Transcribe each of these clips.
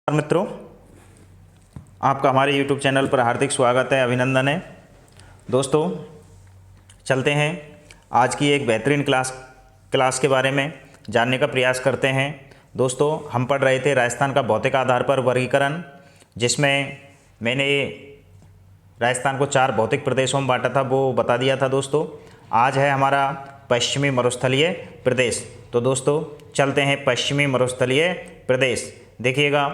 मित्रों, आपका हमारे YouTube चैनल पर हार्दिक स्वागत है, अभिनंदन है। दोस्तों, चलते हैं आज की एक बेहतरीन क्लास के बारे में जानने का प्रयास करते हैं। दोस्तों, हम पढ़ रहे थे राजस्थान का भौतिक आधार पर वर्गीकरण, जिसमें मैंने राजस्थान को 4 भौतिक प्रदेशों में बांटा था, वो बता दिया था। दोस्तों, आज है हमारा पश्चिमी मरुस्थलीय प्रदेश। तो दोस्तों, चलते हैं पश्चिमी मरुस्थलीय प्रदेश। देखिएगा,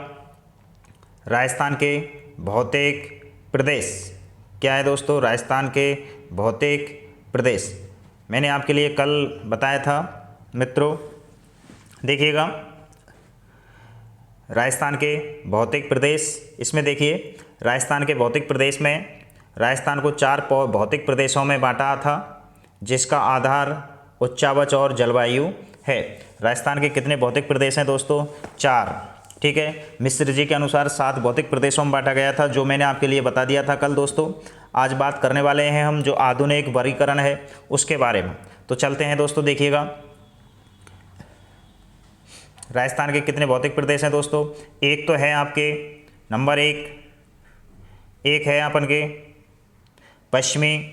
राजस्थान के भौतिक प्रदेश क्या है दोस्तों? राजस्थान के भौतिक प्रदेश मैंने आपके लिए कल बताया था मित्रों। देखिएगा, राजस्थान के भौतिक प्रदेश, इसमें देखिए राजस्थान के भौतिक प्रदेश में राजस्थान को 4 भौतिक प्रदेशों में बांटा था, जिसका आधार उच्चावच और जलवायु है। राजस्थान के कितने भौतिक प्रदेश हैं दोस्तों? 4। ठीक है, मिश्र जी के अनुसार 7 भौतिक प्रदेशों में बांटा गया था, जो मैंने आपके लिए बता दिया था कल। दोस्तों, आज बात करने वाले हैं हम जो आधुनिक वर्गीकरण है उसके बारे में। तो चलते हैं दोस्तों। देखिएगा, राजस्थान के कितने भौतिक प्रदेश हैं दोस्तों? एक तो है आपके नंबर एक है अपन के पश्चिमी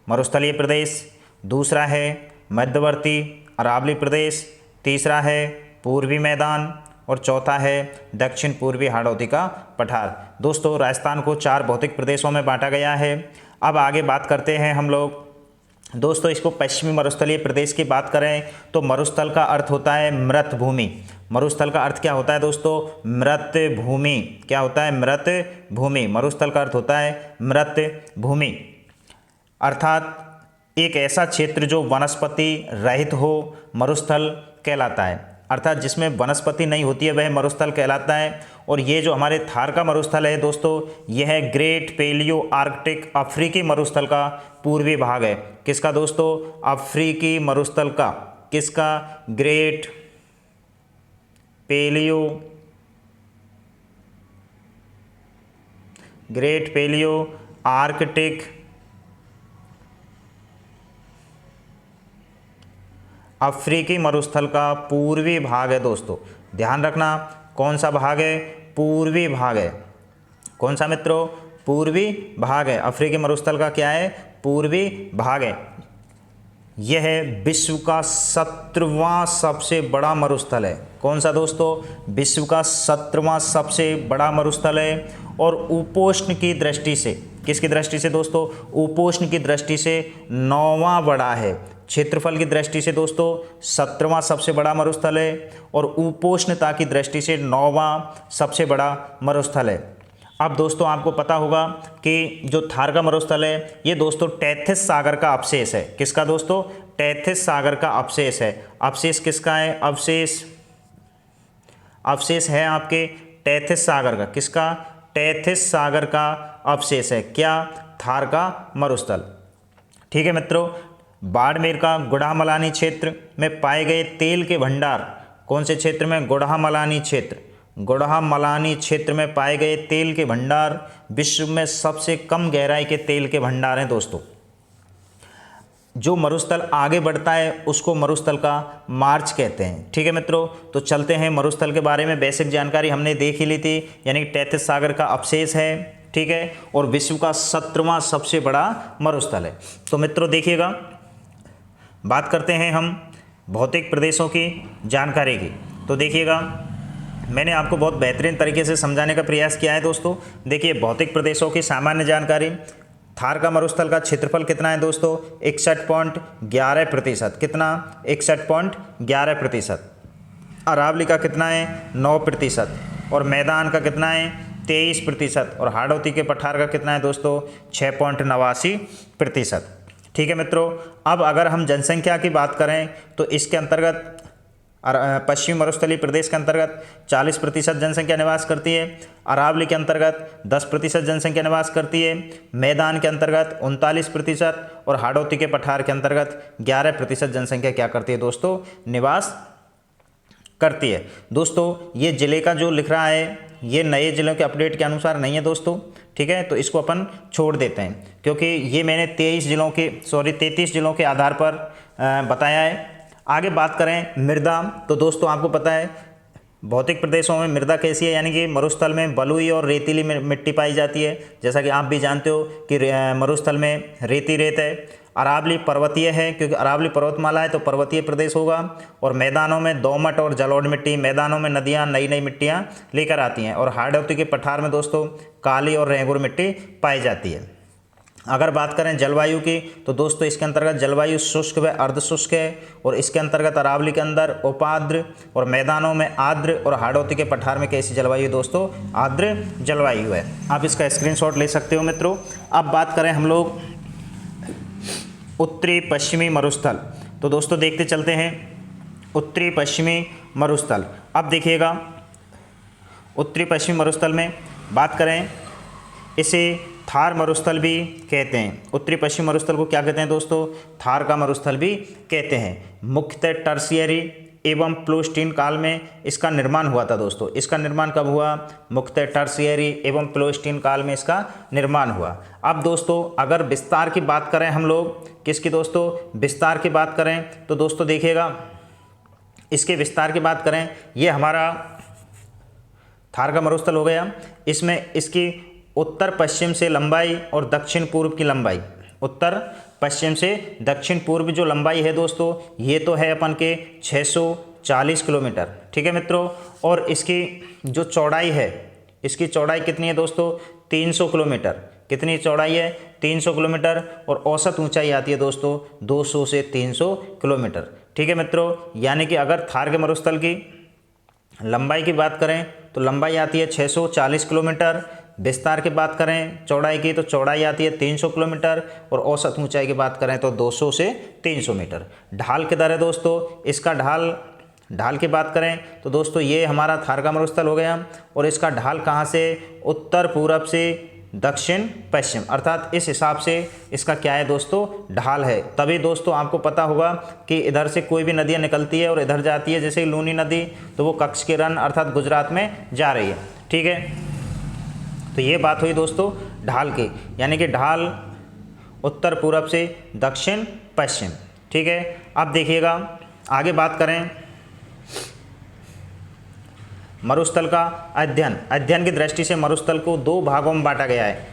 मरुस्थलीय प्रदेश, दूसरा है मध्यवर्ती अरावली प्रदेश, तीसरा है पूर्वी मैदान और चौथा है दक्षिण पूर्वी हाड़ौती का पठार। दोस्तों, राजस्थान को 4 भौतिक प्रदेशों में बांटा गया है। अब आगे बात करते हैं हम लोग। दोस्तों, इसको पश्चिमी मरुस्थलीय प्रदेश की बात करें तो मरुस्थल का अर्थ होता है मृत भूमि। मरुस्थल का अर्थ क्या होता है दोस्तों? मृत भूमि। क्या होता है? मृत भूमि। मरुस्थल का अर्थ होता है मृत भूमि, अर्थात एक ऐसा क्षेत्र जो वनस्पति रहित हो, मरुस्थल कहलाता है। अर्थात जिसमें वनस्पति नहीं होती है वह मरुस्थल कहलाता है। और ये जो हमारे थार का मरुस्थल है दोस्तों, यह है ग्रेट पेलियो आर्कटिक अफ्रीकी मरुस्थल का पूर्वी भाग है। किसका दोस्तों? अफ्रीकी मरुस्थल का। किसका? ग्रेट पेलियो आर्कटिक अफ्रीकी मरुस्थल का पूर्वी भाग है। दोस्तों, ध्यान रखना, कौन सा भाग है? पूर्वी भाग है। कौन सा मित्रों? पूर्वी भाग है। अफ्रीकी मरुस्थल का क्या है? पूर्वी भाग है। यह है विश्व का 17वां सबसे बड़ा मरुस्थल है। कौन सा दोस्तों? विश्व का 17वां सबसे बड़ा मरुस्थल है। और उपोष्ण की दृष्टि से, किसकी दृष्टि से दोस्तों? उपोष्ण की दृष्टि से 9वां बड़ा है। क्षेत्रफल की दृष्टि से दोस्तों 17वां सबसे बड़ा मरुस्थल है और उपोष्णता की दृष्टि से 9वां सबसे बड़ा मरुस्थल है। अब दोस्तों, आपको पता होगा कि जो थार का मरुस्थल है ये दोस्तों टेथिस सागर का अवशेष है। किसका दोस्तों? टेथिस सागर का अवशेष है। अवशेष किसका है? अवशेष है आपके टेथिस सागर का। किसका? टेथिस सागर का अवशेष है। क्या? थार का मरुस्थल। ठीक है मित्रों, बाड़मेर का गुड़ामलानी क्षेत्र में पाए गए तेल के भंडार, कौन से क्षेत्र में? गुड़ामलानी क्षेत्र। गुड़ामलानी क्षेत्र में पाए गए तेल के भंडार विश्व में सबसे कम गहराई के तेल के भंडार हैं दोस्तों। जो मरुस्थल आगे बढ़ता है उसको मरुस्थल का मार्च कहते हैं। ठीक है मित्रों, तो चलते हैं। मरुस्थल के बारे में बेसिक जानकारी हमने देख ही ली थी, यानी टेथिस सागर का अवशेष है। ठीक है, और विश्व का 17वां सबसे बड़ा मरुस्थल है। तो मित्रों देखिएगा, बात करते हैं हम भौतिक प्रदेशों की जानकारी की। तो देखिएगा, मैंने आपको बहुत बेहतरीन तरीके से समझाने का प्रयास किया है दोस्तों। देखिए, भौतिक प्रदेशों की सामान्य जानकारी। थार का मरुस्थल का क्षेत्रफल कितना है दोस्तों? 61.11%। कितना? 61.11%। अरावली का कितना है? 9%। और मैदान का कितना है? 23%। और हाड़ौती के पठार का कितना है दोस्तों? 6.89%। ठीक है मित्रों, अब अगर हम जनसंख्या की बात करें तो इसके अंतर्गत पश्चिमी मरुस्थलीय प्रदेश के अंतर्गत 40% जनसंख्या निवास करती है। अरावली के अंतर्गत 10% जनसंख्या निवास करती है। मैदान के अंतर्गत 39% और हाड़ौती के पठार के अंतर्गत 11% जनसंख्या क्या करती है दोस्तों? निवास करती है। दोस्तों, ये ज़िले का जो लिख रहा है ये नए ज़िलों के अपडेट के अनुसार नहीं है दोस्तों। ठीक है, तो इसको अपन छोड़ देते हैं, क्योंकि ये मैंने 33 जिलों के आधार पर बताया है। आगे बात करें मृदा, तो दोस्तों आपको पता है भौतिक प्रदेशों में मृदा कैसी है, यानी कि मरुस्थल में बलुई और रेतीली मिट्टी पाई जाती है, जैसा कि आप भी जानते हो कि मरुस्थल में रेती रेत है। अरावली पर्वतीय है, क्योंकि अरावली पर्वतमाला है तो पर्वतीय प्रदेश होगा। और मैदानों में दोमट और जलोढ़ मिट्टी, मैदानों में नदियाँ नई नई मिट्टियाँ लेकर आती हैं। और हार्डौती के पठार में दोस्तों काली और रेंगुर मिट्टी पाई जाती है। अगर बात करें जलवायु की तो दोस्तों इसके अंतर्गत जलवायु शुष्क व अर्धशुष्क है। और इसके अंतर्गत अरावली के अंदर उपाद्र और मैदानों में आर्द्र और हार्डौती के पठार में कैसी जलवायु दोस्तों, आर्द्र जलवायु है। आप इसका स्क्रीनशॉट ले सकते हो मित्रों। अब बात करें हम लोग उत्तरी पश्चिमी मरुस्थल, तो दोस्तों देखते चलते हैं उत्तरी पश्चिमी मरुस्थल। अब देखिएगा उत्तरी पश्चिमी मरुस्थल में बात करें, इसे थार मरुस्थल भी कहते हैं। उत्तरी पश्चिमी मरुस्थल को क्या कहते हैं दोस्तों, थार का मरुस्थल भी कहते हैं। मुख्यतः टर्शियरी एवं प्लोस्टीन काल में इसका निर्माण हुआ था दोस्तों। इसका निर्माण कब हुआ, मुख्यतः टर्शियरी एवं प्लोस्टीन काल में इसका निर्माण हुआ। अब दोस्तों अगर विस्तार की बात करें हम लोग, किसकी दोस्तों, विस्तार की बात करें तो दोस्तों देखिएगा, इसके विस्तार की बात करें, ये हमारा थार का मरुस्थल हो गया। इसमें इसकी उत्तर पश्चिम से लंबाई और दक्षिण पूर्व की लंबाई, उत्तर पश्चिम से दक्षिण पूर्व जो लंबाई है दोस्तों, ये तो है अपन के 640 किलोमीटर, ठीक है मित्रों। और इसकी जो चौड़ाई है, इसकी चौड़ाई कितनी है दोस्तों, 300 किलोमीटर। कितनी चौड़ाई है, 300 किलोमीटर। और औसत ऊंचाई आती है दोस्तों 200 से 300 किलोमीटर, ठीक है मित्रों। यानी कि अगर थार के मरुस्थल की लंबाई की बात करें तो लंबाई आती है 640 किलोमीटर। विस्तार की बात करें चौड़ाई की तो चौड़ाई आती है 300 किलोमीटर। और औसत ऊंचाई की बात करें तो 200 से 300 मीटर। ढाल किधर है दोस्तों, इसका ढाल की बात करें तो दोस्तों ये हमारा थार का मरुस्थल हो गया। और इसका ढाल कहाँ से, उत्तर पूरब से दक्षिण पश्चिम, अर्थात इस हिसाब से इसका क्या है दोस्तों, ढाल है। तभी दोस्तों आपको पता होगा कि इधर से कोई भी नदियाँ निकलती है और इधर जाती है, जैसे लूनी नदी, तो वो कच्छ के रण अर्थात गुजरात में जा रही है, ठीक है। तो ये बात हुई दोस्तों ढाल की, यानी कि ढाल उत्तर पूरब से दक्षिण पश्चिम, ठीक है। अब देखिएगा आगे बात करें मरुस्थल का अध्ययन की दृष्टि से मरुस्थल को 2 भागों में बांटा गया है।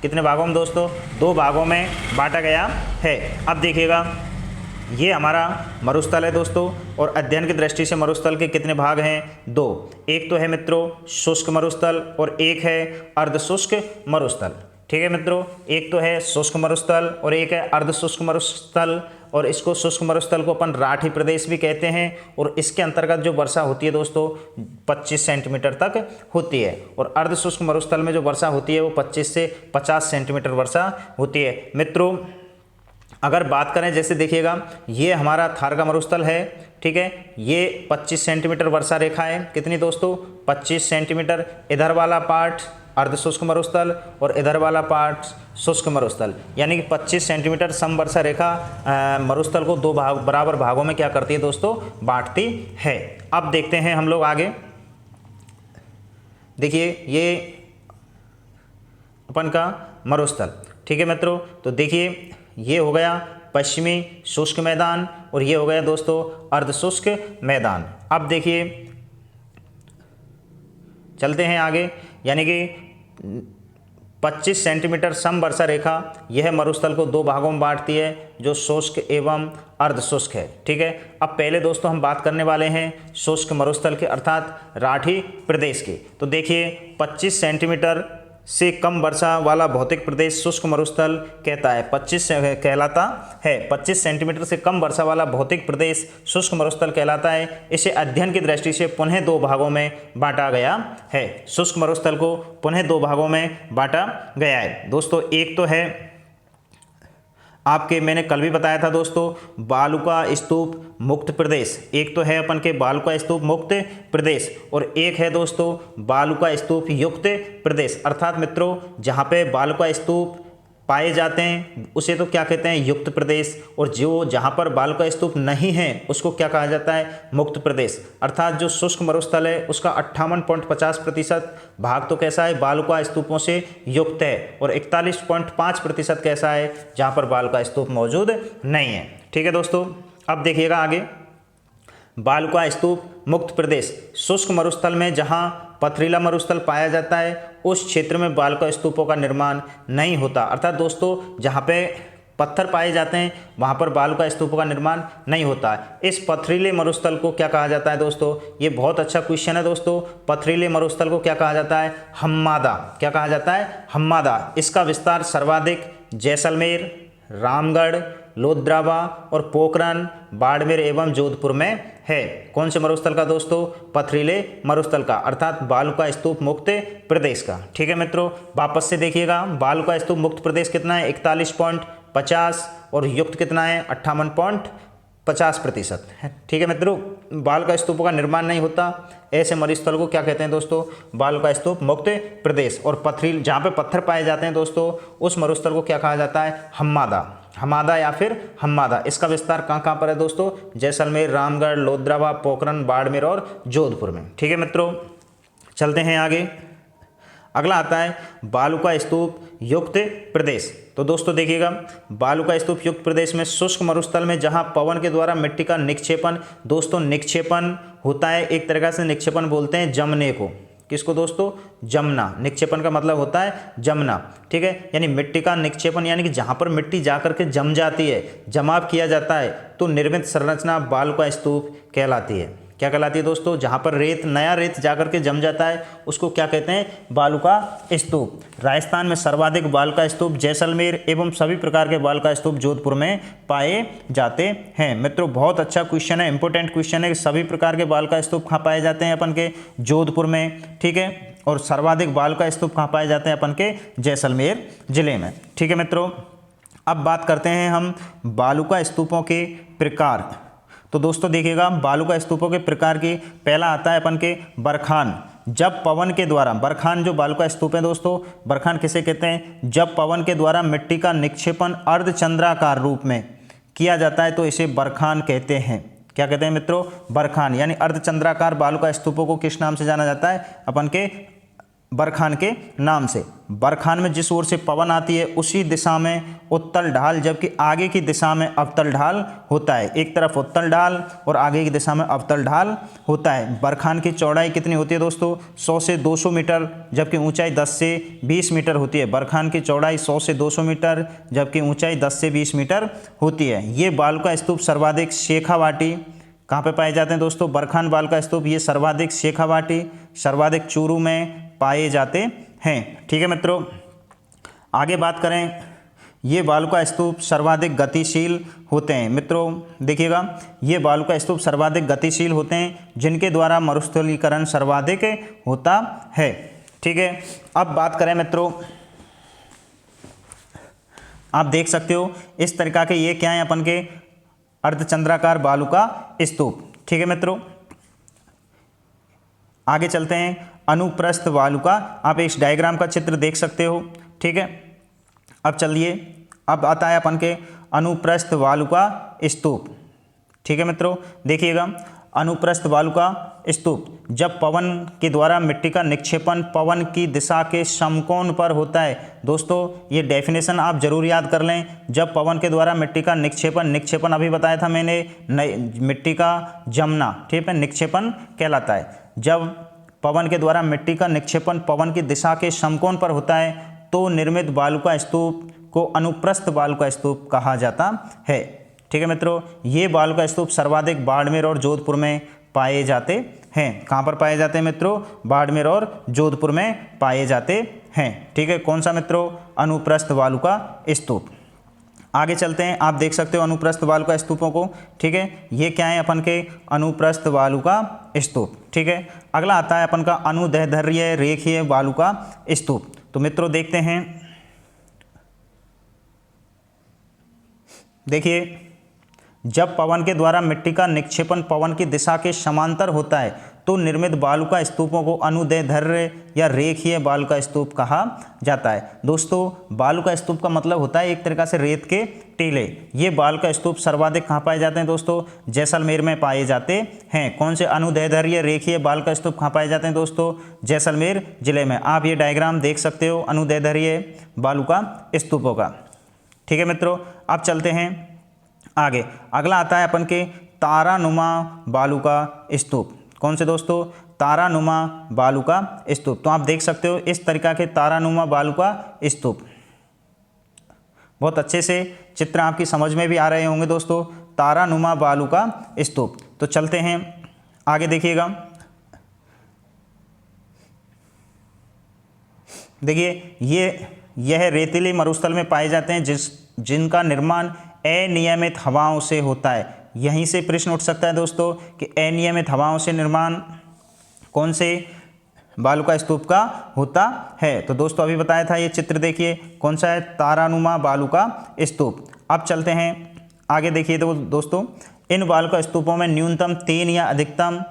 कितने भागों में दोस्तों, 2 भागों में बांटा गया है। अब देखिएगा ये हमारा मरुस्थल है दोस्तों। और अध्ययन की दृष्टि से मरुस्थल के कितने भाग हैं, 2। एक तो है मित्रों शुष्क मरुस्थल और एक है अर्धशुष्क मरुस्थल, ठीक है मित्रों। एक तो है शुष्क मरुस्थल और एक है अर्धशुष्क मरुस्थल। और इसको शुष्क मरुस्थल को अपन राठी प्रदेश भी कहते हैं। और इसके अंतर्गत जो वर्षा होती है दोस्तों 25 सेंटीमीटर तक होती है। और अर्धशुष्क मरुस्थल में जो वर्षा होती है वो 25 से 50 सेंटीमीटर वर्षा होती है मित्रों। अगर बात करें जैसे देखिएगा ये हमारा थार का मरुस्थल है, ठीक है। ये 25 सेंटीमीटर वर्षा रेखा है, कितनी दोस्तों, 25 सेंटीमीटर। इधर वाला पार्ट अर्धशुष्क मरुस्थल और इधर वाला पार्ट शुष्क मरुस्थल, यानी कि 25 सेंटीमीटर समवर्षा रेखा मरुस्थल को 2 बराबर भागों में क्या करती है दोस्तों, बांटती है। अब देखते हैं हम लोग आगे, देखिए ये अपन का मरुस्थल, ठीक है मित्रों। तो देखिए ये हो गया पश्चिमी शुष्क मैदान और ये हो गया दोस्तों अर्धशुष्क मैदान। अब देखिए चलते हैं आगे, यानी कि 25 सेंटीमीटर समवर्षा रेखा यह मरुस्थल को 2 भागों में बांटती है, जो शुष्क एवं अर्धशुष्क है, ठीक है। अब पहले दोस्तों हम बात करने वाले हैं शुष्क मरुस्थल के अर्थात राठी प्रदेश की। तो देखिए 25 सेंटीमीटर से कम वर्षा वाला भौतिक प्रदेश शुष्क मरुस्थल कहता है, 25 कहलाता है। 25 सेंटीमीटर से कम वर्षा वाला भौतिक प्रदेश शुष्क मरुस्थल कहलाता है। इसे अध्ययन की दृष्टि से पुनः 2 भागों में बांटा गया है। शुष्क मरुस्थल को पुनः 2 भागों में बांटा गया है दोस्तों। एक तो है आपके, मैंने कल भी बताया था दोस्तों, बालुका स्तूप मुक्त प्रदेश। एक तो है अपन के बालुका स्तूप मुक्त प्रदेश और एक है दोस्तों बालुका स्तूप युक्त प्रदेश। अर्थात मित्रों जहाँ पे बालुका स्तूप पाए जाते हैं उसे तो क्या कहते हैं, युक्त प्रदेश। और जो जहाँ पर बालुका स्तूप नहीं है उसको क्या कहा जाता है, मुक्त प्रदेश। अर्थात जो शुष्क मरुस्थल है उसका 58.50% भाग तो कैसा है, बालुका स्तूपों से युक्त है। और 41.5% कैसा है, जहाँ पर बालुका स्तूप मौजूद नहीं है, ठीक है दोस्तों। अब देखिएगा आगे, बालुका स्तूप मुक्त प्रदेश, शुष्क मरुस्थल में जहां पथरीला मरुस्थल पाया जाता है उस क्षेत्र में बालुका स्तूपों का निर्माण नहीं होता। अर्थात दोस्तों जहां पे पत्थर पाए जाते हैं वहां पर बालुका स्तूपों का निर्माण नहीं होता है। इस पथरीले मरुस्थल को क्या कहा जाता है दोस्तों? ये बहुत अच्छा क्वेश्चन है दोस्तों। पथरीले मरुस्थल को क्या कहा जाता है? हम्मादा। क्या कहा जाता है? हम्मादा। इसका विस्तार सर्वाधिक जैसलमेर, रामगढ़, लोद्रावा और पोखरन, बाड़मेर एवं जोधपुर में है। कौन से मरुस्थल का दोस्तों? पथरीले मरुस्थल का, अर्थात बालुका स्तूप मुक्त प्रदेश का। ठीक है मित्रों, वापस से देखिएगा, बालुका स्तूप मुक्त प्रदेश कितना है? 41.50 और युक्त कितना है? 58.50% है। ठीक है मित्रों, बालुका स्तूपों का निर्माण नहीं होता, ऐसे मरुस्थल को क्या कहते हैं दोस्तों? बालुका स्तूप मुक्त प्रदेश। और पथरील जहाँ पे पत्थर पाए जाते हैं दोस्तों उस मरुस्थल को क्या कहा जाता है? हम्मादा। हम्मादा या फिर हम्मादा। इसका विस्तार कहाँ कहाँ पर है दोस्तों? जैसलमेर, रामगढ़, लोद्रावा, पोखरन, बाड़मेर और जोधपुर में। ठीक है मित्रों, चलते हैं आगे। अगला आता है बालुका स्तूप युक्त प्रदेश। तो दोस्तों देखिएगा, बालुका स्तूप युक्त प्रदेश में शुष्क मरुस्थल में जहां पवन के द्वारा मिट्टी का निक्षेपण, दोस्तों निक्षेपण होता है, एक तरह से निक्षेपण बोलते हैं जमने को। किसको दोस्तों? जमना। निक्षेपण का मतलब होता है जमना। ठीक है, यानी मिट्टी का निक्षेपण, यानी कि जहां पर मिट्टी जाकर के जम जाती है, जमाव किया जाता है, तो निर्मित संरचना बालुका स्तूप कहलाती है। क्या कहलाती है दोस्तों? जहां पर रेत, नया रेत जाकर के जम जाता है उसको क्या कहते हैं? बालुका स्तूप। राजस्थान में सर्वाधिक बालुका स्तूप जैसलमेर एवं सभी प्रकार के बालुका स्तूप जोधपुर में पाए जाते हैं। मित्रों बहुत अच्छा क्वेश्चन है, इंपॉर्टेंट क्वेश्चन है कि सभी प्रकार के बालुका स्तूप कहाँ पाए जाते हैं? अपन के जोधपुर में। ठीक है, और सर्वाधिक बालुका स्तूप कहाँ पाए जाते हैं? अपन के जैसलमेर जिले में। ठीक है मित्रों, अब बात करते हैं हम बालुका स्तूपों के प्रकार। तो दोस्तों देखिएगा, बालुका स्तूपों के प्रकार की पहला आता है अपन के बरखान। जब पवन के द्वारा, बरखान जो बालुका स्तूप है दोस्तों, बरखान किसे कहते हैं? जब पवन के द्वारा मिट्टी का निक्षेपण अर्धचंद्राकार रूप में किया जाता है तो इसे बरखान कहते हैं। क्या कहते हैं मित्रों? बरखान। यानी अर्धचंद्राकार बालुका स्तूपों को किस नाम से जाना जाता है? अपन के बरखान के नाम से। बरखान में जिस ओर से पवन आती है उसी दिशा में उत्तल ढाल, जबकि आगे की दिशा में अवतल ढाल होता है। एक तरफ उत्तल ढाल और आगे की दिशा में अवतल ढाल होता है। बरखान की चौड़ाई कितनी होती है दोस्तों? 100 से 200 मीटर, जबकि ऊंचाई 10 से 20 मीटर होती है। बरखान की चौड़ाई 100 से 200 मीटर, जबकि ऊंचाई 10 से 20 मीटर होती है। ये बालुका स्तूप सर्वाधिक शेखावाटी कहाँ पे पाए जाते हैं दोस्तों? बरखान बालुका स्तूप ये सर्वाधिक शेखावाटी, सर्वाधिक चूरू में पाए जाते हैं। ठीक है मित्रों, आगे बात करें, ये बालुका स्तूप सर्वाधिक गतिशील होते हैं। मित्रों देखिएगा, ये बालुका स्तूप सर्वाधिक गतिशील होते हैं जिनके द्वारा मरुस्थलीकरण सर्वाधिक होता है। ठीक है, अब बात करें मित्रों, आप देख सकते हो इस तरह के ये क्या है? अपन के अर्धचंद्राकार बालुका स्तूप। ठीक है मित्रों, आगे चलते हैं। अनुप्रस्थ बालुका, आप इस डायग्राम का चित्र देख सकते हो। ठीक है, अब चलिए, अब आता है अपन के अनुप्रस्थ बालुका स्तूप। ठीक है मित्रों, देखिएगा, अनुप्रस्थ बालुका स्तूप, जब पवन के द्वारा मिट्टी का निक्षेपण पवन की दिशा के समकोण पर होता है। दोस्तों ये डेफिनेशन आप जरूर याद कर लें। जब पवन के द्वारा मिट्टी का निक्षेपण, निक्षेपण अभी बताया था मैंने, मिट्टी का जमना, ठीक है, निक्षेपण कहलाता है। जब पवन के द्वारा मिट्टी का निक्षेपण पवन की दिशा के समकोण पर होता है तो निर्मित बालुका स्तूप को अनुप्रस्थ बालुका स्तूप कहा जाता है। ठीक है मित्रों, ये बालुका स्तूप सर्वाधिक बाड़मेर और जोधपुर में पाए जाते हैं। कहाँ पर पाए जाते हैं मित्रों? बाड़मेर और जोधपुर में पाए जाते हैं। ठीक है, कौन सा मित्रों? अनुप्रस्थ बालुका स्तूप। आगे चलते हैं, आप देख सकते हो अनुप्रस्थ बालुका स्तूपों को। ठीक है, ये क्या है? अपन के अनुप्रस्थ बालुका स्तूप। ठीक है, अगला आता है अपन का अनुदैर्ध्य रेखीय बालुका स्तूप। तो मित्रों देखते हैं, देखिए, जब पवन के द्वारा मिट्टी का निक्षेपण पवन की दिशा के समांतर होता है तो निर्मित बालुका स्तूपों को अनुदैर्ध्य या रेखीय बालुका स्तूप कहा जाता है। दोस्तों बालुका स्तूप का मतलब होता है एक तरीका से रेत के टीले। ये बालुका स्तूप सर्वाधिक कहाँ पाए जाते हैं दोस्तों? जैसलमेर में पाए जाते हैं। कौन से अनुदैर्ध्य रेखीय बालुका स्तूप कहाँ पाए जाते हैं दोस्तों? जैसलमेर जिले में। आप ये डायग्राम देख सकते हो अनुदैर्ध्य बालुका स्तूपों का। ठीक है मित्रों, अब चलते हैं आगे। अगला आता है अपन के तारानुमा बालू का स्तूप। कौन से दोस्तों? तारानुमा बालू का स्तूप। तो आप देख सकते हो इस तरीका के तारानुमा बालू का स्तूप। बहुत अच्छे से चित्र आपकी समझ में भी आ रहे होंगे दोस्तों, तारानुमा बालू का स्तूप। तो चलते हैं आगे, देखिएगा। देखिए यह रेतीले मरुस्थल में पाए जाते हैं जिनका निर्माण अनियमित हवाओं से होता है। यहीं से प्रश्न उठ सकता है दोस्तों कि अनियमित हवाओं से निर्माण कौन से बालू का स्तूप का होता है। तो दोस्तों अभी बताया था, ये चित्र देखिए कौन सा है, तारानुमा बालू का स्तूप। अब चलते हैं आगे, देखिए तो दोस्तों इन बालू का स्तूपों में न्यूनतम 3 या अधिकतम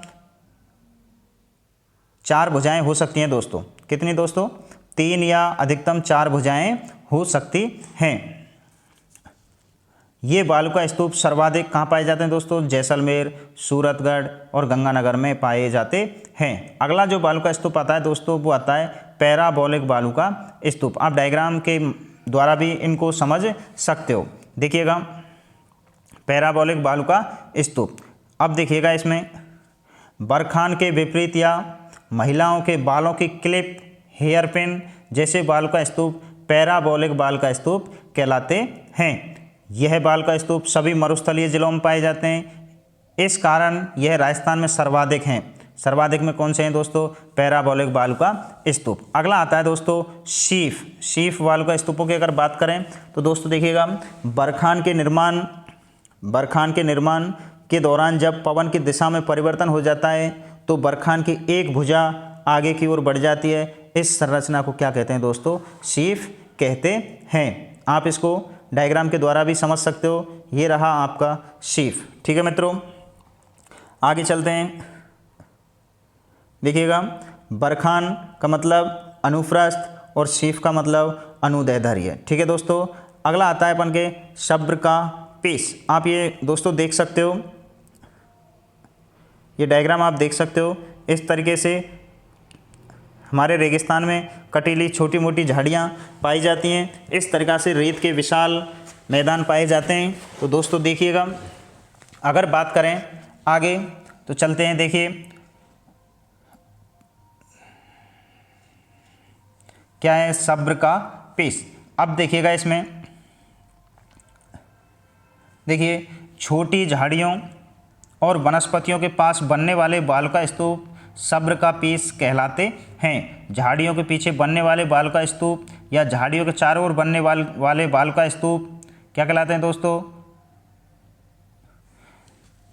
4 भुजाएं हो सकती हैं दोस्तों। कितनी दोस्तों? 3 या अधिकतम 4 भुजाएं हो सकती हैं। ये बालू का स्तूप सर्वाधिक कहाँ पाए जाते हैं दोस्तों? जैसलमेर, सूरतगढ़ और गंगानगर में पाए जाते हैं। अगला जो बालू का स्तूप आता है दोस्तों वो आता है पैराबोलिक बालू का स्तूप। आप डायग्राम के द्वारा भी इनको समझ सकते हो। देखिएगा पैराबोलिक बालू का स्तूप। अब देखिएगा इसमें बरखान के विपरीत या महिलाओं के बालों की क्लिप, हेयर पिन जैसे बालू का स्तूप पैराबोलिक बाल का स्तूप कहलाते हैं। यह बाल का स्तूप सभी मरुस्थलीय जिलों में पाए जाते हैं, इस कारण यह राजस्थान में सर्वाधिक हैं। सर्वाधिक में कौन से हैं दोस्तों? पैराबोलिक बालू का स्तूप। अगला आता है दोस्तों शीफ बालू का स्तूपों की अगर बात करें तो दोस्तों देखिएगा बरखान के निर्माण के दौरान जब पवन की दिशा में परिवर्तन हो जाता है तो बरखान की एक भुजा आगे की ओर बढ़ जाती है। इस संरचना को क्या कहते हैं दोस्तों? शीफ कहते हैं। आप इसको डायग्राम के द्वारा भी समझ सकते हो। ये रहा आपका शीफ। ठीक है मित्रों, आगे चलते हैं। देखिएगा बरखान का मतलब अनुप्रस्थ और शीफ का मतलब अनुदैर्ध्य। ठीक है दोस्तों, अगला आता है अपन के सब्र का पीस। आप ये दोस्तों देख सकते हो, ये डायग्राम आप देख सकते हो। इस तरीके से हमारे रेगिस्तान में कटीली छोटी मोटी झाड़ियाँ पाई जाती हैं। इस तरीक़ा से रेत के विशाल मैदान पाए जाते हैं। तो दोस्तों देखिएगा अगर बात करें आगे तो चलते हैं। देखिए क्या है सब्र का पीस। अब देखिएगा इसमें देखिए छोटी झाड़ियों और वनस्पतियों के पास बनने वाले बाल का स्तूप सब्र का पीस कहलाते हैं। झाड़ियों के पीछे बनने वाले बाल का स्तूप या झाड़ियों के चारों ओर बनने वाले बाल का स्तूप क्या कहलाते हैं दोस्तों?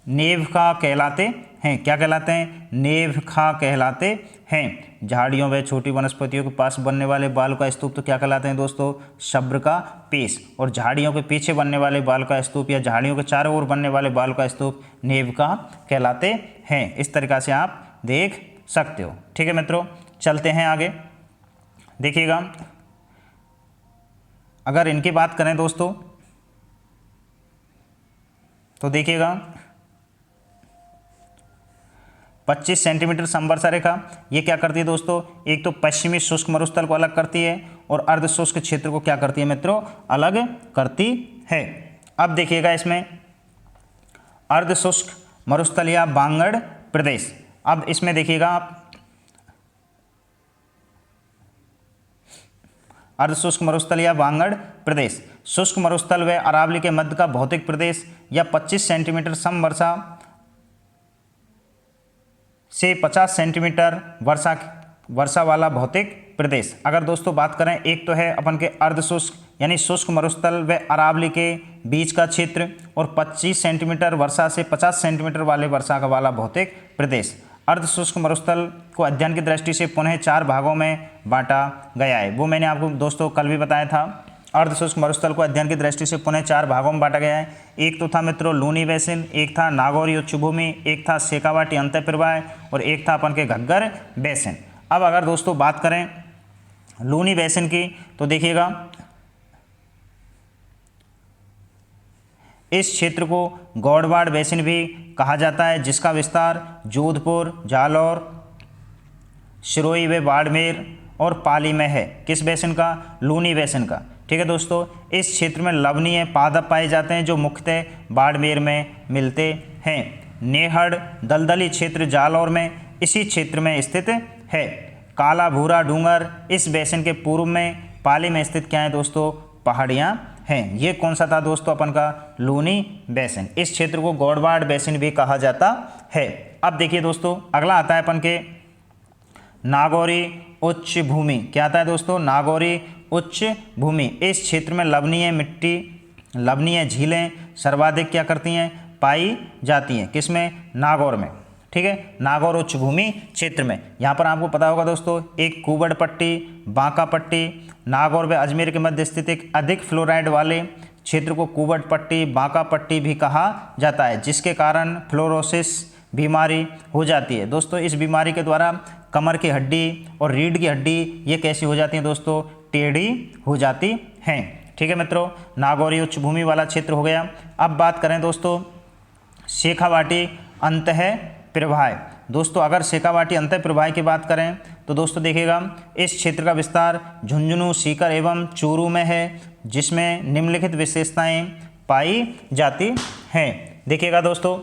नेवखा कहलाते हैं। क्या कहलाते हैं? नेवखा कहलाते हैं। झाड़ियों व छोटी वनस्पतियों के पास बनने वाले बाल का स्तूप तो क्या कहलाते हैं दोस्तों? सब्र का पीस। और झाड़ियों के पीछे बनने वाले बाल का स्तूप या झाड़ियों के चारों ओर बनने वाले बाल का स्तूप नेवखा कहलाते हैं। इस तरीक़ा से आप देख सकते हो। ठीक है मित्रों, चलते हैं आगे। देखिएगा अगर इनकी बात करें दोस्तों तो देखिएगा 25 सेंटीमीटर समवर्षा रेखा ये क्या करती है दोस्तों? एक तो पश्चिमी शुष्क मरुस्थल को अलग करती है और अर्ध शुष्क क्षेत्र को क्या करती है मित्रों? अलग करती है। अब देखिएगा इसमें अर्ध शुष्क मरुस्थल या बांगड़ प्रदेश। अब इसमें देखिएगा आप अर्धशुष्क मरुस्थल या बांगड़ प्रदेश, शुष्क मरुस्थल व अरावली के मध्य का भौतिक प्रदेश या 25 सेंटीमीटर समवर्षा से 50 सेंटीमीटर वर्षा वाला भौतिक प्रदेश। अगर दोस्तों बात करें, एक तो है अपन के अर्धशुष्क यानी शुष्क मरुस्थल व अरावली के बीच का क्षेत्र और 25 सेंटीमीटर वर्षा से 50 सेंटीमीटर वाले वर्षा का वाला भौतिक प्रदेश। अर्धशुष्क मरुस्थल को अध्ययन की दृष्टि से पुनः 4 भागों में बांटा गया है। वो मैंने आपको दोस्तों कल भी बताया था। अर्धशुष्क मरुस्थल को अध्ययन की दृष्टि से पुनः 4 भागों में बांटा गया है। एक तो था मित्रों लूनी बेसिन, एक था नागौरी उच्चभूमि, एक था शेखावाटी अंतःप्रवाह और एक था अपन के घग्गर बेसिन। अब अगर दोस्तों बात करें लूनी बेसिन की तो देखिएगा इस क्षेत्र को गौड़वाड़ बेसिन भी कहा जाता है, जिसका विस्तार जोधपुर, जालौर, सिरोही व बाड़मेर और पाली में है। किस बेसिन का? लूनी बेसिन का। ठीक है दोस्तों, इस क्षेत्र में लवणीय पादप पाए जाते हैं जो मुख्यतः बाड़मेर में मिलते हैं। नेहड़ दलदली क्षेत्र जालौर में इसी क्षेत्र में स्थित है। काला भूरा डूंगर इस बेसिन के पूर्व में पाली में स्थित क्या है दोस्तों, पहाड़ियाँ हैं। ये कौन सा था दोस्तों अपन का, लूनी बेसिन। इस क्षेत्र को गौड़वाड़ बेसिन भी कहा जाता है। अब देखिए दोस्तों अगला आता है अपन के नागौरी उच्च भूमि। क्या आता है दोस्तों, नागौरी उच्च भूमि। इस क्षेत्र में लवणीय मिट्टी, लवणीय झीलें सर्वाधिक क्या करती हैं, पाई जाती हैं। किसमें, नागौर में। ठीक है, नागौर उच्च भूमि क्षेत्र में। यहाँ पर आपको पता होगा दोस्तों, एक कुबड़ पट्टी, बांका पट्टी, नागौर व अजमेर के मध्य स्थित एक अधिक फ्लोराइड वाले क्षेत्र को कुबड़ पट्टी, बांका पट्टी भी कहा जाता है, जिसके कारण फ्लोरोसिस बीमारी हो जाती है। दोस्तों इस बीमारी के द्वारा कमर की हड्डी और रीढ़ की हड्डी ये कैसी हो जाती हैं दोस्तों, टेढ़ी हो जाती हैं। ठीक है मित्रों, नागौरी उच्च भूमि वाला क्षेत्र हो गया। अब बात करें दोस्तों शेखावाटी अंतः प्रवाह। दोस्तों अगर शेखावाटी अंतः प्रवाह की बात करें तो दोस्तों देखिएगा इस क्षेत्र का विस्तार झुंझुनू, सीकर एवं चूरू में है, जिसमें निम्नलिखित विशेषताएं पाई जाती हैं। देखिएगा दोस्तों,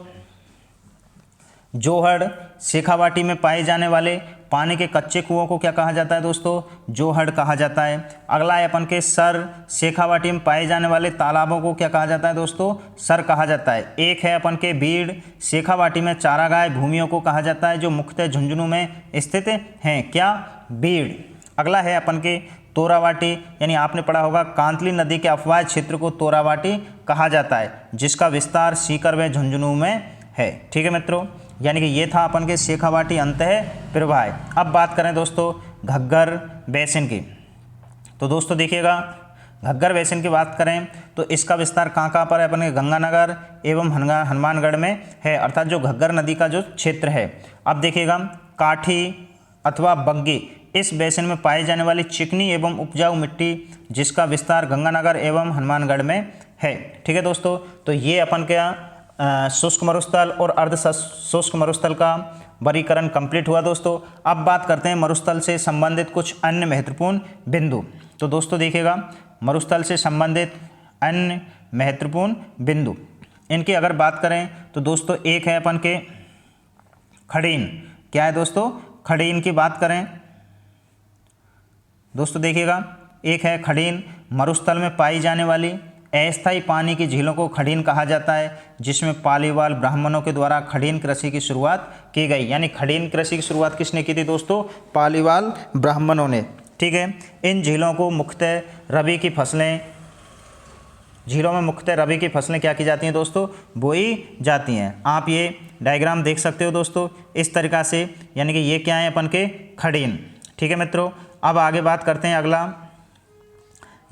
जोहड़ शेखावाटी में पाए जाने वाले पानी के कच्चे कुओं को क्या कहा जाता है दोस्तों, जोहड़ कहा जाता है। अगला है अपन के सर, शेखावाटी में पाए जाने वाले तालाबों को क्या कहा जाता है दोस्तों, सर कहा जाता है। एक है अपन के बीड़, शेखावाटी में चारागाह भूमियों को कहा जाता है जो मुख्यतः झुंझुनू में स्थित हैं। क्या, बीड़। अगला है अपन के तोरावाटी, यानी आपने पढ़ा होगा कांतली नदी के अफवाह क्षेत्र को तोरावाटी कहा जाता है, जिसका विस्तार सीकर व झुंझुनू में है। ठीक है मित्रों, यानी कि ये था अपन के शेखावाटी अंतः प्रवाह। अब बात करें दोस्तों घग्गर बेसिन की, तो दोस्तों देखिएगा घग्गर बेसिन की बात करें तो इसका विस्तार कहाँ पर है, अपन के गंगानगर एवं हनुमानगढ़ में है, अर्थात जो घग्गर नदी का जो क्षेत्र है। अब देखिएगा काठी अथवा बग्गी इस बेसिन में पाई जाने वाली चिकनी एवं उपजाऊ मिट्टी, जिसका विस्तार गंगानगर एवं हनुमानगढ़ में है। ठीक है दोस्तों, तो ये अपन के शुष्क मरुस्थल और अर्ध शुष्क मरुस्थल का वर्गीकरण कंप्लीट हुआ दोस्तों। अब बात करते हैं मरुस्थल से संबंधित कुछ अन्य महत्वपूर्ण बिंदु। तो दोस्तों देखिएगा मरुस्थल से संबंधित अन्य महत्वपूर्ण बिंदु, इनकी अगर बात करें तो दोस्तों एक है अपन के खड़ीन। क्या है दोस्तों, खड़ीन की बात करें दोस्तों देखिएगा, एक है खड़ीन, मरुस्थल में पाई जाने वाली अस्थायी पानी की झीलों को खड़ीन कहा जाता है, जिसमें पालीवाल ब्राह्मणों के द्वारा खड़ीन कृषि की शुरुआत की गई। यानी खड़ीन कृषि की शुरुआत किसने की थी दोस्तों, पालीवाल ब्राह्मणों ने। ठीक है, इन झीलों को मुख्यतः रबी की फसलें, झीलों में मुख्यतः रबी की फसलें क्या की जाती हैं दोस्तों, बोई जाती हैं। आप ये डायग्राम देख सकते हो दोस्तों इस तरीक़ा से, यानी कि ये क्या है अपन के खड़ीन। ठीक है मित्रों, अब आगे बात करते हैं अगला,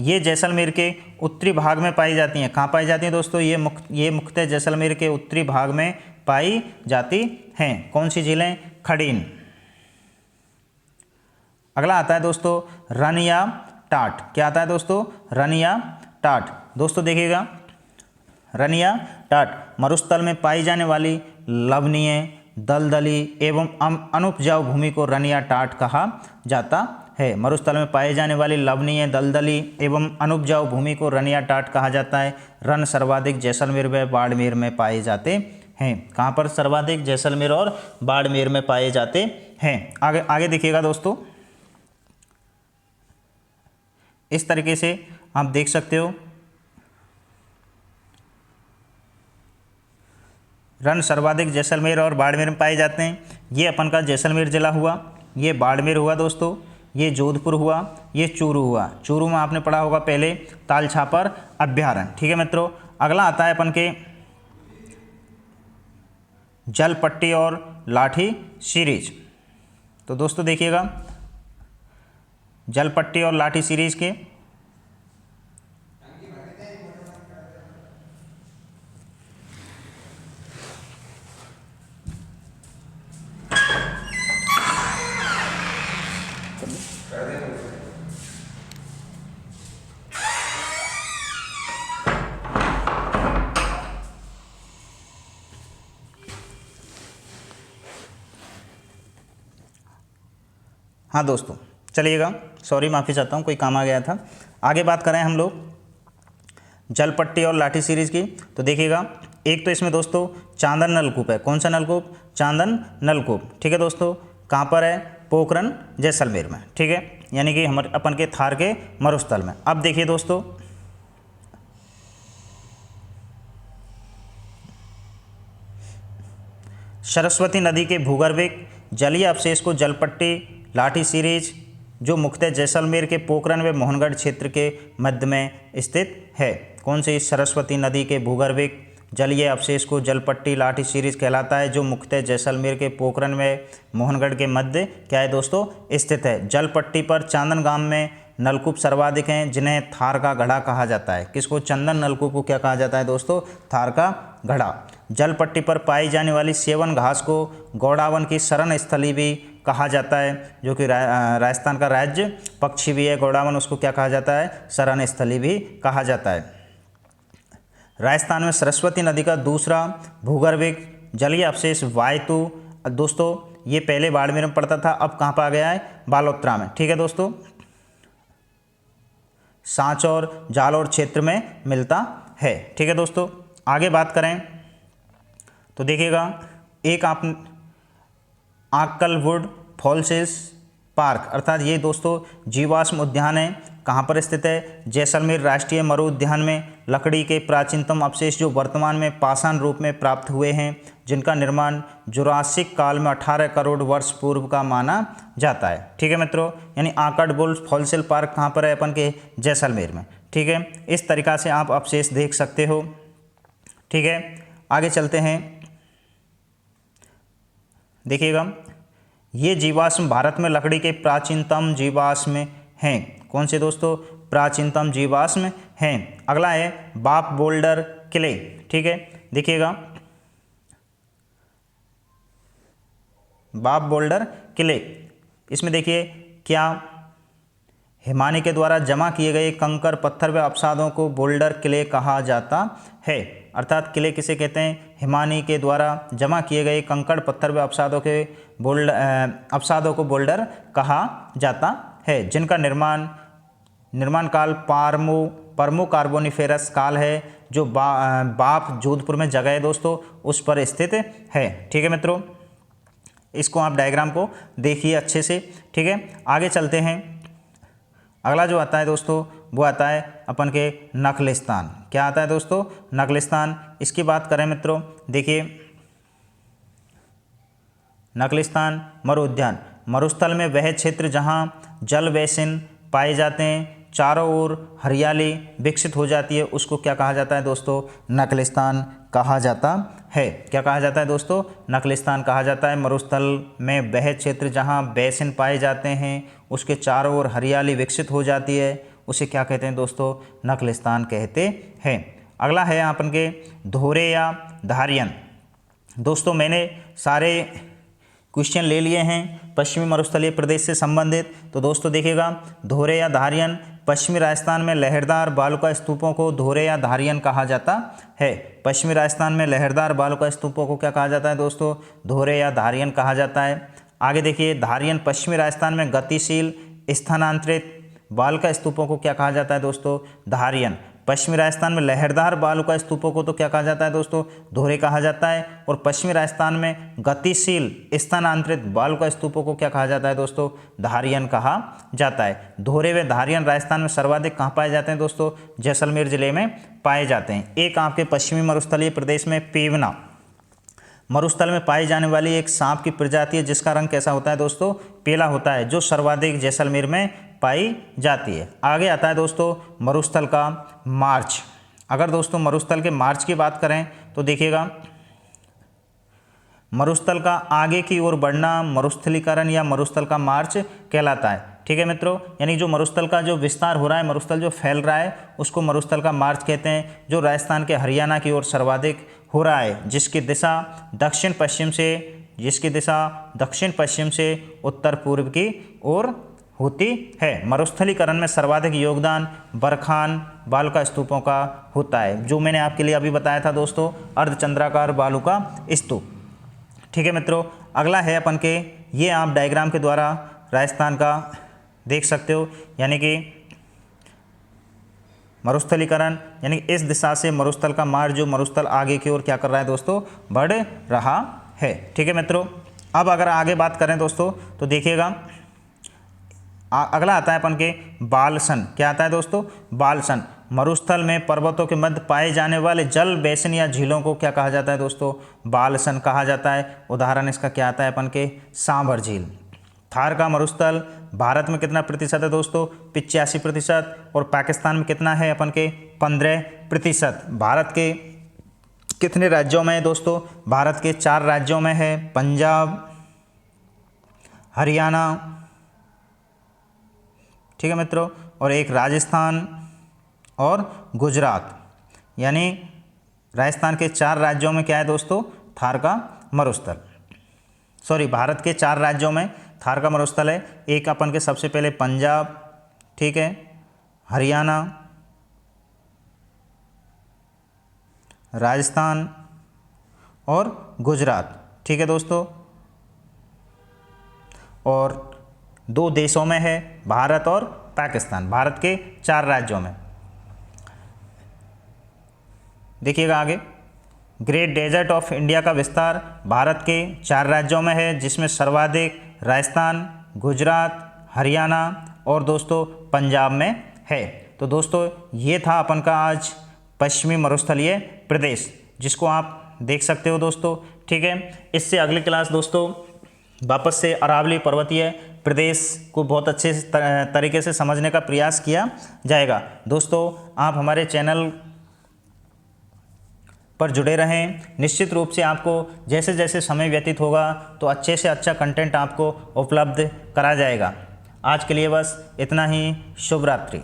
ये जैसलमेर के उत्तरी भाग में पाई जाती हैं। कहाँ पाई जाती हैं दोस्तों, ये मुख्यतः जैसलमेर के उत्तरी भाग में पाई जाती हैं। कौन सी झीलें, खड़ीन। अगला आता है दोस्तों रन या टाट। क्या आता है दोस्तों, रन या टाट। दोस्तों देखिएगा रन या टाट मरुस्थल में पाई जाने वाली लवणीय, दलदली एवं अनुपजाऊ भूमि को रन या टाट कहा जाता है। मरुस्थल में पाए जाने वाली लवणीय, दलदली एवं अनुपजाऊ भूमि को रन या टाट कहा जाता है। रन सर्वाधिक जैसलमेर व बाड़मेर में पाए जाते हैं। कहाँ पर सर्वाधिक, जैसलमेर और बाड़मेर में पाए जाते हैं। आगे आगे देखिएगा दोस्तों, इस तरीके से आप देख सकते हो, रन सर्वाधिक जैसलमेर और बाड़मेर में पाए जाते हैं। ये अपन का जैसलमेर जिला हुआ, ये बाड़मेर हुआ दोस्तों, ये जोधपुर हुआ, ये चूरू हुआ। चूरू में आपने पढ़ा होगा पहले तालछापर अभ्यारण्य। ठीक है मित्रों, अगला आता है अपन के जलपट्टी और लाठी सीरीज। तो दोस्तों देखिएगा जलपट्टी और लाठी सीरीज के हाँ दोस्तों चलिएगा, सॉरी माफ़ी चाहता हूँ, कोई काम आ गया था। आगे बात करें हम लोग जलपट्टी और लाठी सीरीज़ की। तो देखिएगा एक तो इसमें दोस्तों चांदन नलकूप है। कौन सा नलकूप? चांदन नलकूप। ठीक है दोस्तों, कहाँ पर है? पोखरन जैसलमेर में। ठीक है, यानी कि हमारे अपन के थार के मरुस्थल में। अब देखिए दोस्तों, सरस्वती नदी के भूगर्भिक जलीय अवशेष को जलपट्टी लाठी सीरीज जो मुख्यतः जैसलमेर के पोखरन व मोहनगढ़ क्षेत्र के मध्य में स्थित है। कौन सी? सरस्वती नदी के भूगर्भिक जलीय अवशेष को जलपट्टी लाठी सीरीज कहलाता है, जो मुख्यतः जैसलमेर के पोखरन में मोहनगढ़ के मध्य क्या है दोस्तों? स्थित है। जलपट्टी पर चांदन गांव में नलकूप सर्वाधिक हैं, जिन्हें थार का घड़ा कहा जाता है। किसको? चंदन नलकूप को क्या कहा जाता है दोस्तों? थार का घड़ा। जलपट्टी पर पाई जाने वाली सेवन घास को गौड़ावन की शरण स्थली भी कहा जाता है, जो कि राजस्थान का राज्य पक्षी भी है गौड़ावन, उसको क्या कहा जाता है? शरण स्थली भी कहा जाता है। राजस्थान में सरस्वती नदी का दूसरा भूगर्भिक जलीय अवशेष वायतु, दोस्तों ये पहले बाड़मेर में पड़ता था, अब कहाँ पर आ गया है? बालोतरा में। ठीक है दोस्तों, सांचौर जालौर क्षेत्र में मिलता है। ठीक है दोस्तों, आगे बात करें तो देखिएगा, एक आप आक्कलवुड फॉसिल्स पार्क, अर्थात ये दोस्तों जीवाश्म उद्यान है। कहाँ पर स्थित है? जैसलमेर राष्ट्रीय मरु उद्यान में। लकड़ी के प्राचीनतम अवशेष जो वर्तमान में पाषाण रूप में प्राप्त हुए हैं, जिनका निर्माण जुरासिक काल में 18 करोड़ वर्ष पूर्व का माना जाता है। ठीक है मित्रों, यानी आक्कलवुड फॉसिल पार्क कहाँ पर है? अपन के जैसलमेर में। ठीक है, इस तरीक़ा से आप अवशेष देख सकते हो। ठीक है, आगे चलते हैं। देखिएगा, ये जीवाश्म भारत में लकड़ी के प्राचीनतम जीवाश्म हैं। कौन से दोस्तों? प्राचीनतम जीवाश्म हैं। अगला है बाप बोल्डर किले। ठीक है, देखिएगा, बाप बोल्डर किले, इसमें देखिए क्या हिमानी के द्वारा जमा किए गए कंकर पत्थर व अवसादों को बोल्डर किले कहा जाता है। अर्थात किले किसे कहते हैं? हिमानी के द्वारा जमा किए गए कंकड़ पत्थर व अवसादों को बोल्डर कहा जाता है, जिनका निर्माण काल परमो कार्बोनिफेरस काल है, जो बाप जोधपुर में जगह है दोस्तों, उस पर स्थित है। ठीक है मित्रों, इसको आप डायग्राम को देखिए अच्छे से। ठीक है, आगे चलते हैं। अगला जो आता है दोस्तों वो आता है अपन के नखलिस्तान। क्या आता है दोस्तों? नखलिस्तान। इसकी बात करें मित्रों, देखिए नखलिस्तान मरु उद्यान, मरुस्थल में वह क्षेत्र जहाँ जल बेसिन पाए जाते हैं, चारों ओर हरियाली विकसित हो जाती है, उसको क्या कहा जाता है दोस्तों? नखलिस्तान कहा जाता है। क्या कहा जाता है दोस्तों? नखलिस्तान कहा जाता है। मरुस्थल में वह क्षेत्र जहाँ बेसिन पाए जाते हैं, उसके चारों ओर हरियाली विकसित हो जाती है, उसे क्या कहते हैं दोस्तों? नखलिस्तान कहते हैं। अगला है अपन के धोरे या धारियन। दोस्तों मैंने सारे क्वेश्चन ले लिए हैं पश्चिमी मरुस्थलीय प्रदेश से संबंधित। तो दोस्तों देखिएगा, धोरे या धारियन, पश्चिमी राजस्थान में लहरदार बालुका स्तूपों को धोरे या धारियन कहा जाता है। पश्चिमी राजस्थान में लहरदार बालुका स्तूपों को क्या कहा जाता है दोस्तों? धोरे या धारियन कहा जाता है। आगे देखिए, धारियन पश्चिमी राजस्थान में गतिशील स्थानांतरित बालुका स्तूपों को क्या कहा जाता है दोस्तों? धारियन। पश्चिमी राजस्थान में लहरदार बालुका स्तूपों को तो क्या कहा जाता है दोस्तों? धोरे कहा जाता है। और पश्चिमी राजस्थान में गतिशील स्थानांतरित बालुका स्तूपों को क्या कहा जाता है दोस्तों? धारियन कहा जाता है। धोरे व धारियन राजस्थान में सर्वाधिक कहाँ पाए जाते हैं दोस्तों? जैसलमेर जिले में पाए जाते हैं। एक आपके पश्चिमी मरुस्थलीय प्रदेश में पेवना मरुस्थल में पाई जाने वाली एक सांप की प्रजाति है, जिसका रंग कैसा होता है दोस्तों? पीला होता है, जो सर्वाधिक जैसलमेर में पाई जाती है। आगे आता है दोस्तों मरुस्थल का मार्च। अगर दोस्तों मरुस्थल के मार्च की बात करें तो देखिएगा, मरुस्थल का आगे की ओर बढ़ना मरुस्थलीकरण या मरुस्थल का मार्च कहलाता है। ठीक है मित्रों, यानी जो मरुस्थल का जो विस्तार हो रहा है, मरुस्थल जो फैल रहा है, उसको मरुस्थल का मार्च कहते हैं, जो राजस्थान के हरियाणा की ओर सर्वाधिक हो रहा है, जिसकी दिशा दक्षिण पश्चिम से उत्तर पूर्व की ओर होती है। मरुस्थलीकरण में सर्वाधिक योगदान बरखान बालुका स्तूपों का होता है, जो मैंने आपके लिए अभी बताया था दोस्तों, अर्धचंद्राकार बालुका स्तूप। ठीक है मित्रों, अगला है अपन के, ये आप डायग्राम के द्वारा राजस्थान का देख सकते हो, यानी कि मरुस्थलीकरण यानी इस दिशा से मरुस्थल का मार्ग, जो मरुस्थल आगे की ओर क्या कर रहा है दोस्तों, बढ़ रहा है। ठीक है मित्रों, अब अगर आगे बात करें दोस्तों तो देखिएगा अगला आता है अपन के बालसन। क्या आता है दोस्तों, बालसन। मरुस्थल में पर्वतों के मध्य पाए जाने वाले जल बेसिन या झीलों को क्या कहा जाता है दोस्तों, बालसन कहा जाता है। उदाहरण इसका क्या आता है अपन के, सांभर झील। थार का मरुस्थल भारत में कितना प्रतिशत है दोस्तों, 85%, और पाकिस्तान में कितना है अपन के, 15%। भारत के कितने राज्यों में है दोस्तों, भारत के 4 राज्यों में है, पंजाब, हरियाणा, ठीक है मित्रों, और एक राजस्थान और गुजरात। यानी राजस्थान के 4 राज्यों में क्या है दोस्तों, थार का मरुस्थल। सॉरी, भारत के 4 राज्यों में थार का मरुस्थल है। एक अपन के सबसे पहले पंजाब, ठीक है, हरियाणा, राजस्थान और गुजरात। ठीक है दोस्तों, और 2 देशों में है, भारत और पाकिस्तान। भारत के 4 राज्यों में। देखिएगा आगे, ग्रेट डेजर्ट ऑफ इंडिया का विस्तार भारत के 4 राज्यों में है, जिसमें सर्वाधिक राजस्थान, गुजरात, हरियाणा और दोस्तों पंजाब में है। तो दोस्तों ये था अपन का आज पश्चिमी मरुस्थलीय प्रदेश, जिसको आप देख सकते हो दोस्तों। ठीक है, इससे अगली क्लास दोस्तों वापस से अरावली पर्वतीय प्रदेश को बहुत अच्छे तरीके से समझने का प्रयास किया जाएगा। दोस्तों आप हमारे चैनल पर जुड़े रहें। निश्चित रूप से आपको जैसे जैसे समय व्यतीत होगा तो अच्छे से अच्छा कंटेंट आपको उपलब्ध करा जाएगा। आज के लिए बस इतना ही। शुभ रात्रि।